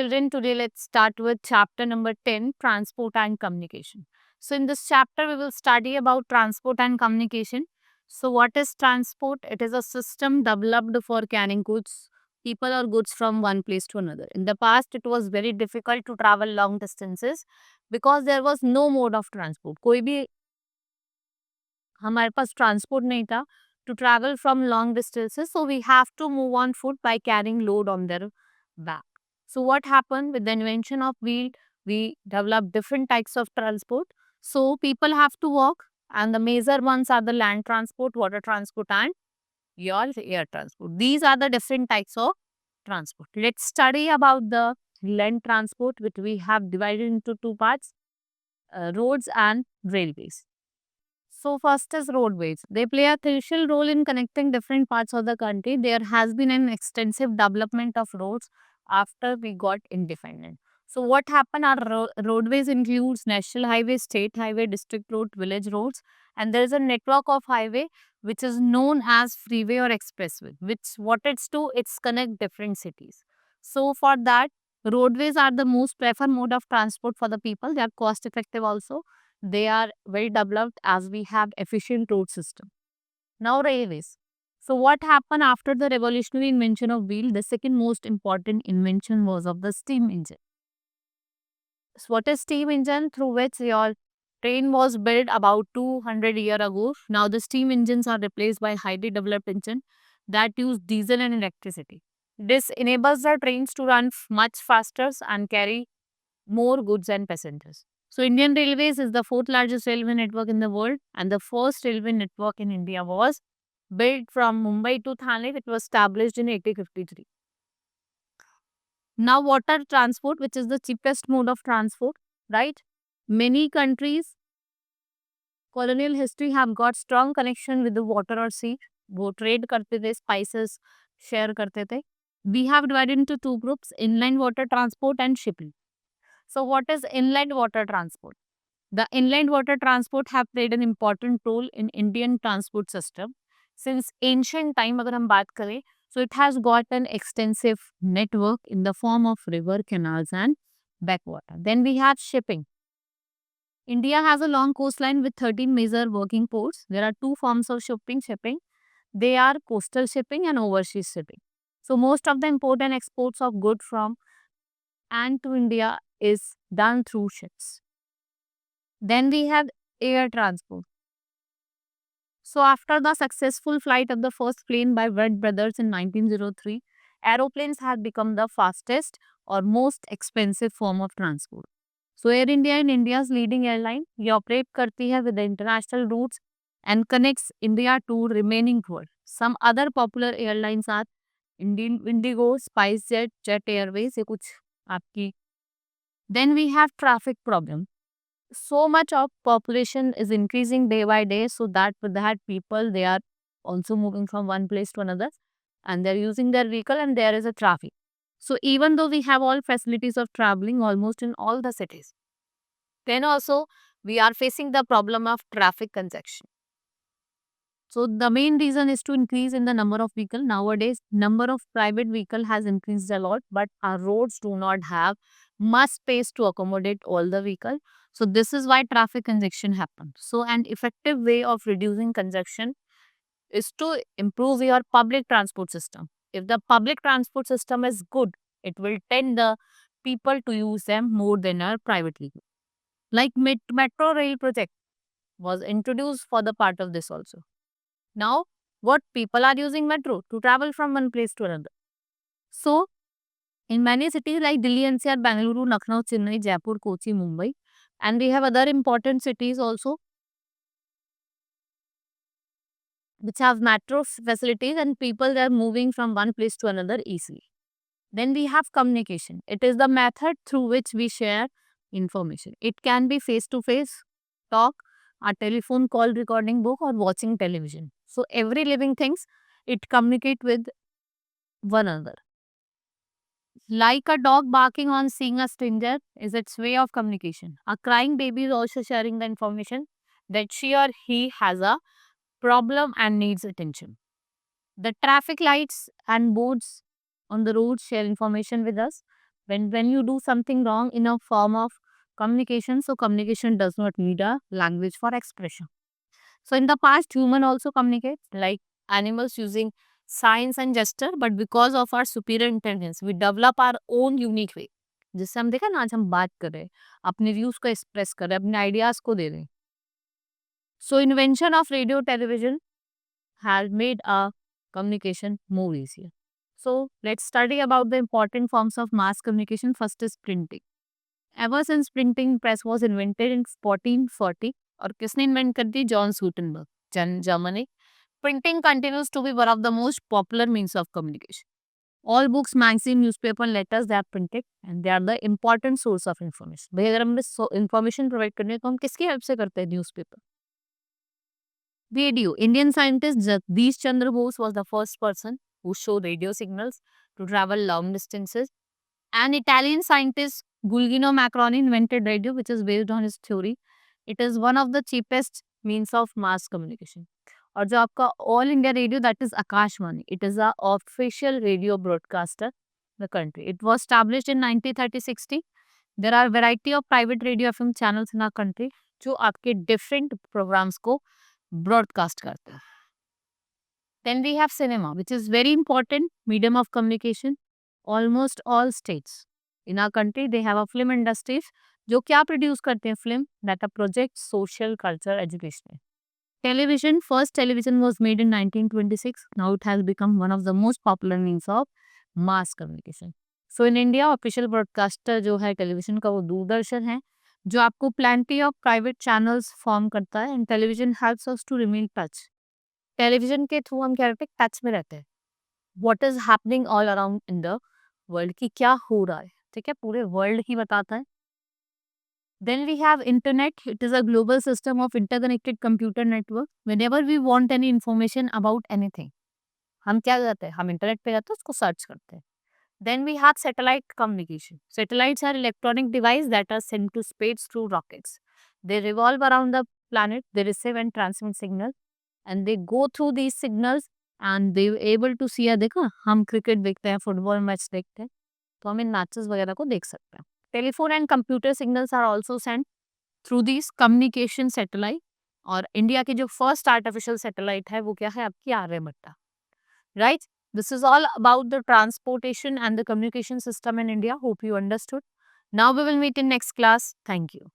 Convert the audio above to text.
children, today let's start with chapter number 10, transport and communication. So in this chapter we will study about transport and communication. So what is transport? It is a system developed for carrying goods, people or goods from one place to another. In the past it was very difficult to travel long distances because there was no mode of transport. कोई भी हमारे पास transport नहीं था to travel from long distances, so we have to move on foot by carrying load on their back. So what happened with the invention of wheel? We developed different types of transport. So people have to walk, and the major ones are the land transport, water transport, and your air transport. These are the different types of transport. Let's study about the land transport, which we have divided into two parts: roads and railways. So first is roadways. They play a crucial role in connecting different parts of the country. There has been an extensive development of roads after we got independent. So what happened? Our roadways includes national highway, state highway, district road, village roads, and there is a network of highway which is known as freeway or expressway. Which what it's do? It's connect different cities. So for that, roadways are the most preferred mode of transport for the people. They are cost effective also. They are well developed as we have efficient road system. Now railways. So what happened after the revolutionary invention of wheel? The second most important invention was of the steam engine. So what is steam engine? Through which your train was built about 200 years ago. Now the steam engines are replaced by highly developed engine that use diesel and electricity. This enables the trains to run much faster and carry more goods and passengers. So Indian Railways is the fourth largest railway network in the world, and the first railway network in India was built from Mumbai to Thane. It was established in 1853. Now water transport, which is the cheapest mode of transport, right? Many countries, colonial history have got strong connection with the water or sea. वो trade करते थे, spices share करते थे. We have divided into two groups: inland water transport and shipping. So what is inland water transport? The inland water transport have played an important role in Indian transport system. Since ancient time, अगर हम बात करें, so it has got an extensive network in the form of river, canals and backwater. Then we have shipping. India has a long coastline with 13 major working ports. There are two forms of shipping. They are coastal shipping and overseas shipping. So most of the import and exports of goods from and to India is done through ships. Then we have air transport. So after the successful flight of the first plane by Wright brothers in 1903, aeroplanes have become the fastest or most expensive form of transport. So Air India is India's leading airline. ये operate करती है with the international routes and connects India to remaining world. Some other popular airlines are Indigo, SpiceJet, Jet Airways. ये कुछ आपकी. Then we have traffic problem. So much of population is increasing day by day, so that with that people they are also moving from one place to another, and they're using their vehicle, and there is a traffic. So even though we have all facilities of traveling almost in all the cities, then also we are facing the problem of traffic congestion. So the main reason is to increase in the number of vehicle. Nowadays, number of private vehicle has increased a lot, but our roads do not have much space to accommodate all the vehicle. So this is why traffic congestion happens. So an effective way of reducing congestion is to improve your public transport system. If the public transport system is good, it will tend the people to use them more than our private vehicle. Like metro rail project was introduced for the part of this also. Now, what people are using metro to travel from one place to another. So, in many cities like Delhi, NCR, Bangalore, Lucknow, Chennai, Jaipur, Kochi, Mumbai, and we have other important cities also which have metro facilities, and people they are moving from one place to another easily. Then we have communication. It is the method through which we share information. It can be face to face talk, a telephone call, recording book, or watching television. So every living things it communicate with one another. Like a dog barking on seeing a stranger is its way of communication. A crying baby is also sharing the information that she or he has a problem and needs attention. The traffic lights and boards on the road share information with us. When you do something wrong in a form of communication, so communication does not need a language for expression. So in the past, human also communicate like animals using signs and gesture, but because of our superior intelligence, we develop our own unique way. जिससे हम देखा ना, आज हम बात कर रहे हैं, अपने व्यूज को एक्सप्रेस कर रहे हैं, अपने आइडियाज को दे रहे हैं. So invention of radio television has made our communication more easier. So let's study about the important forms of mass communication. First is printing. Ever since printing press was invented in 1440, और किसने invent कर दी? John Gutenberg, Germany. Printing continues to be one of the most popular means of communication. All books, magazine, newspaper, letters, they are printed and they are the important source of information. भाई अगर हमें information provide करनी है तो हम किसकी help से करते हैं? Newspaper. Radio. Indian scientist Jagdish Chandra Bose was the first person who showed radio signals to travel long distances. An Italian scientist Giuliano Marconi invented radio, which is based on his theory. It is one of the cheapest means of mass communication. और जो आपका All India Radio, that is Akashvani. It is a official radio broadcaster the country. It was established in 1930-60. There are variety of private radio FM channels in our country जो आपके different programmes को broadcast करते हैं. Then we have cinema, which is very important medium of communication. Almost all states in our country, they have a film industries जो क्या produce करते हैं? Film that are project social culture education. Television, first television was made in 1926. Now it has become one of the most popular means of mass communication. So in India, official broadcaster जो है television का वो दूरदर्शन है जो आपको plenty of private channels form करता है. and television helps us to remain touch. Television के थ्रू हम क्या रहते हैं? टच में रहते हैं. What is happening all around in the world की क्या हो रहा है, ठीक है, पूरे वर्ल्ड ही बताता है. Then we have internet. It is a global system of interconnected computer network. Whenever we want any information about anything, हम क्या करते हैं? हम इंटरनेट पे जाते हैं, उसको सर्च करते हैं. Then we have satellite communication. Satellites are electronic devices that are sent to space through rockets. They revolve around the planet. They receive and transmit signals, and they go through these signals and they able to see. देखा, हम cricket देखते हैं, football match देखते हैं, तो हम इन matches वगैरह को देख सकते हैं. Telephone and computer signals are also send through this communication satellite. और इंडिया की जो फर्स्ट आर्टिफिशियल सैटेलाइट है वो क्या है? आपकी Aryabhata. Right. This is all about the transportation and the communication system in India. Hope you understood. Now we will meet in next class. Thank you.